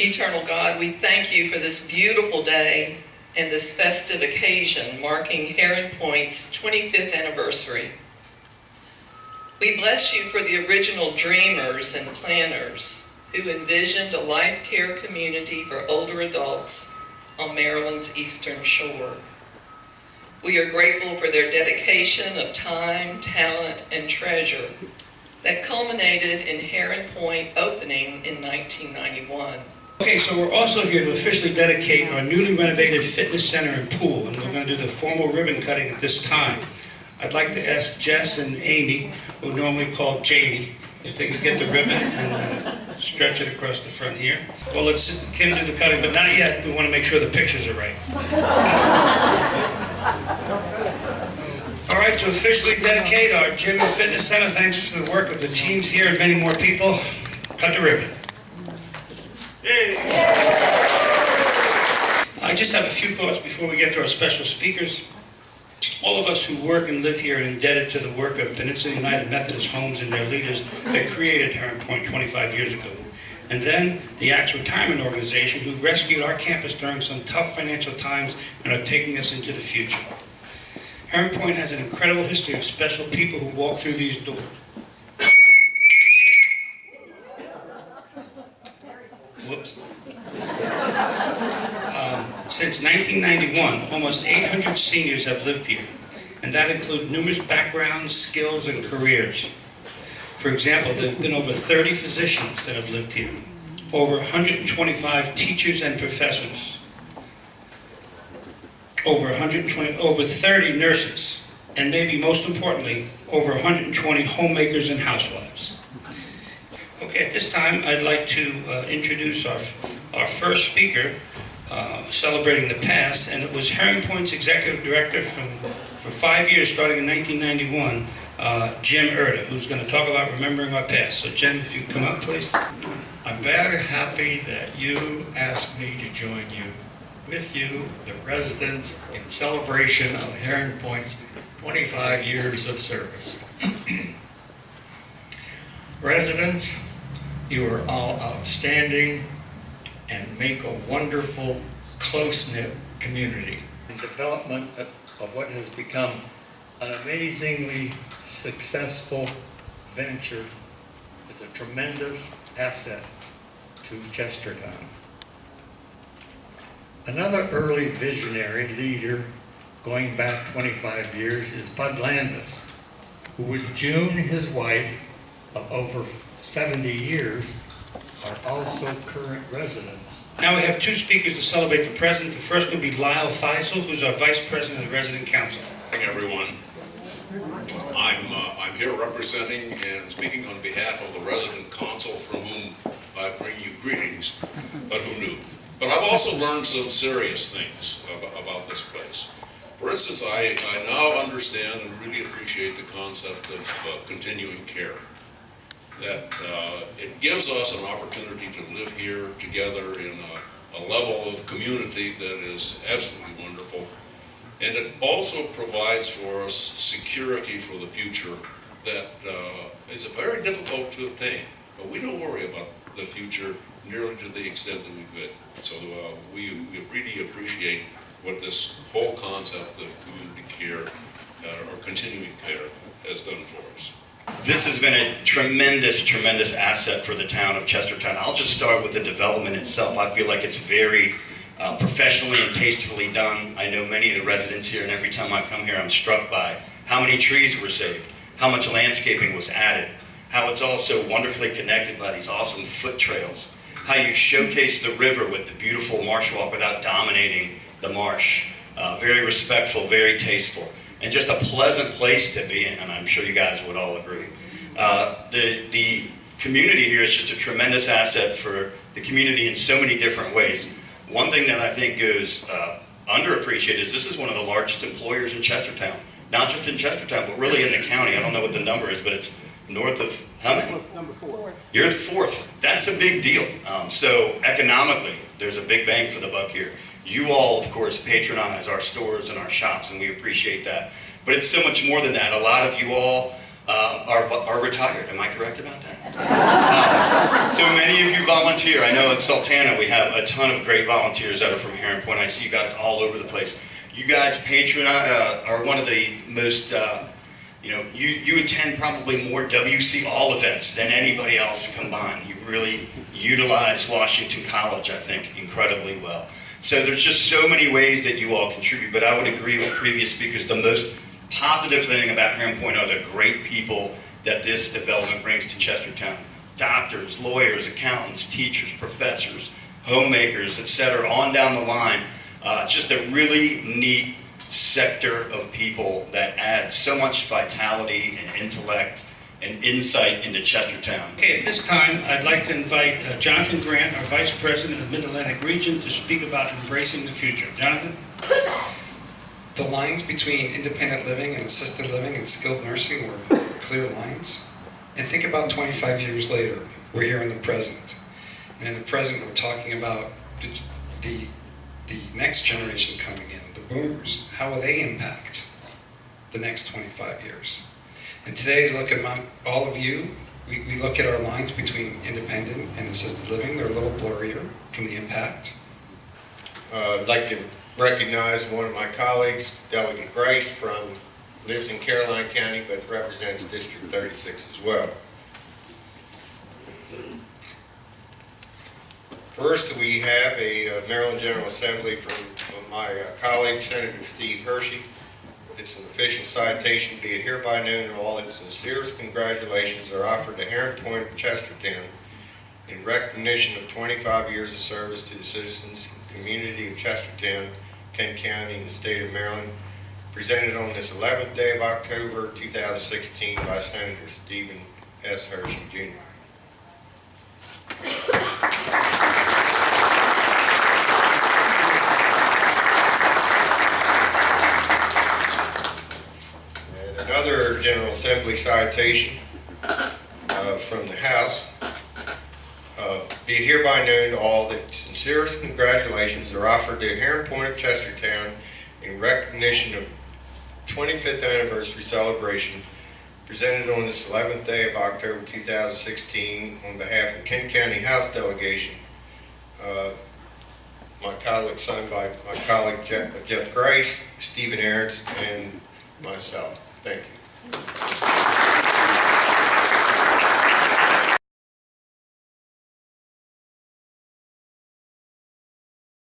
Eternal God, we thank you for this beautiful day and this festive occasion marking Heron Point's 25th anniversary. We bless you for the original dreamers and planners who envisioned a life care community for older adults on Maryland's Eastern Shore. We are grateful for their dedication of time, talent, and treasure that culminated in Heron Point opening in 1991. Okay, so we're also here to officially dedicate our newly renovated fitness center and pool, and we're going to do the formal ribbon cutting at this time. I'd like to ask Jess and Amy, who normally call Jamie, if they could get the ribbon and stretch it across the front here. Well, let's Kim do the cutting, but not yet. We want to make sure the pictures are right. All right, to officially dedicate our gym and fitness center, thanks for the work of the teams here and many more people. Cut the ribbon. Yay. I just have a few thoughts before we get to our special speakers. All of us who work and live here are indebted to the work of Peninsula United Methodist Homes and their leaders that created Heron Point 25 years ago. And then the Axe Retirement Organization, who rescued our campus during some tough financial times and are taking us into the future. Heron Point has an incredible history of special people who walk through these doors. Whoops. Since 1991, almost 800 seniors have lived here, and that includes numerous backgrounds, skills, and careers. For example, there have been over 30 physicians that have lived here, over 125 teachers and professors, over 30 nurses, and maybe most importantly, over 120 homemakers and housewives. Okay, at this time, I'd like to introduce our first speaker, celebrating the past, and it was Heron Point's executive director for 5 years, starting in 1991, Jim Erda, who's going to talk about remembering our past. So, Jim, if you come up, please. I'm very happy that you asked me to join with you, the residents, in celebration of Heron Point's 25 years of service. Residents, you are all outstanding and make a wonderful, close-knit community. The development of what has become an amazingly successful venture is a tremendous asset to Chestertown. Another early visionary leader going back 25 years is Bud Landis, who with June, his wife, of over 70 years, are also current residents. Now we have two speakers to celebrate the president. The first will be Lyle Faisal, who's our vice president of the resident council. Good morning, everyone. I'm here representing and speaking on behalf of the resident council, from whom I bring you greetings, but who knew. But I've also learned some serious things about this place. For instance, I now understand and really appreciate the concept of continuing care. That it gives us an opportunity to live here together in a level of community that is absolutely wonderful. And it also provides for us security for the future that is very difficult to obtain. But we don't worry about the future nearly to the extent that we could. So we really appreciate what this whole concept of community care or continuing care has done for us. This has been a tremendous, tremendous asset for the town of Chestertown. I'll just start with the development itself. I feel like it's very professionally and tastefully done. I know many of the residents here, and every time I come here, I'm struck by how many trees were saved, how much landscaping was added, how it's also wonderfully connected by these awesome foot trails, how you showcase the river with the beautiful marsh walk without dominating the marsh. Very respectful, very tasteful, and just a pleasant place to be in, and I'm sure you guys would all agree. The community here is just a tremendous asset for the community in so many different ways. One thing that I think goes underappreciated is this is one of the largest employers in Chestertown. Not just in Chestertown, but really in the county. I don't know what the number is, but it's north of, how many? Number 4. You're fourth. That's a big deal. So economically, there's a big bang for the buck here. You all, of course, patronize our stores and our shops, and we appreciate that. But it's so much more than that. A lot of you all are retired. Am I correct about that? So many of you volunteer. I know at Sultana we have a ton of great volunteers that are from Heron Point. I see you guys all over the place. You guys are one of the most, you attend probably more WC All events than anybody else combined. You really utilize Washington College, I think, incredibly well. So there's just so many ways that you all contribute, but I would agree with previous speakers. The most positive thing about Heron Point are the great people that this development brings to Chestertown. Doctors, lawyers, accountants, teachers, professors, homemakers, etc., on down the line. Just a really neat sector of people that add so much vitality and intellect and insight into Chestertown. Okay, at this time, I'd like to invite Jonathan Grant, our Vice President of the Mid-Atlantic Region, to speak about embracing the future. Jonathan? The lines between independent living and assisted living and skilled nursing were clear lines. And think about 25 years later, we're here in the present. And in the present, we're talking about the next generation coming in, the boomers. How will they impact the next 25 years? And today's look at all of you, we look at our lines between independent and assisted living. They're a little blurrier from the impact. I'd like to recognize one of my colleagues, Delegate Grace, lives in Caroline County but represents District 36 as well. First, we have a Maryland General Assembly from my colleague, Senator Steve Hershey. It's an official citation. Be it hereby known to all that sincerest congratulations are offered to Heron Point of Chestertown in recognition of 25 years of service to the citizens and community of Chestertown, Kent County, and the state of Maryland, presented on this 11th day of October 2016 by Senator Stephen S. Hershey, Jr. And another General Assembly citation from the House. Be it hereby known to all that sincerest congratulations are offered to Heron Point of Chestertown in recognition of 25th anniversary celebration presented on this 11th day of October 2016 on behalf of the Kent County House delegation. My colleague, signed by my colleague Jeff Grace, Stephen Aarons, and myself. Thank you.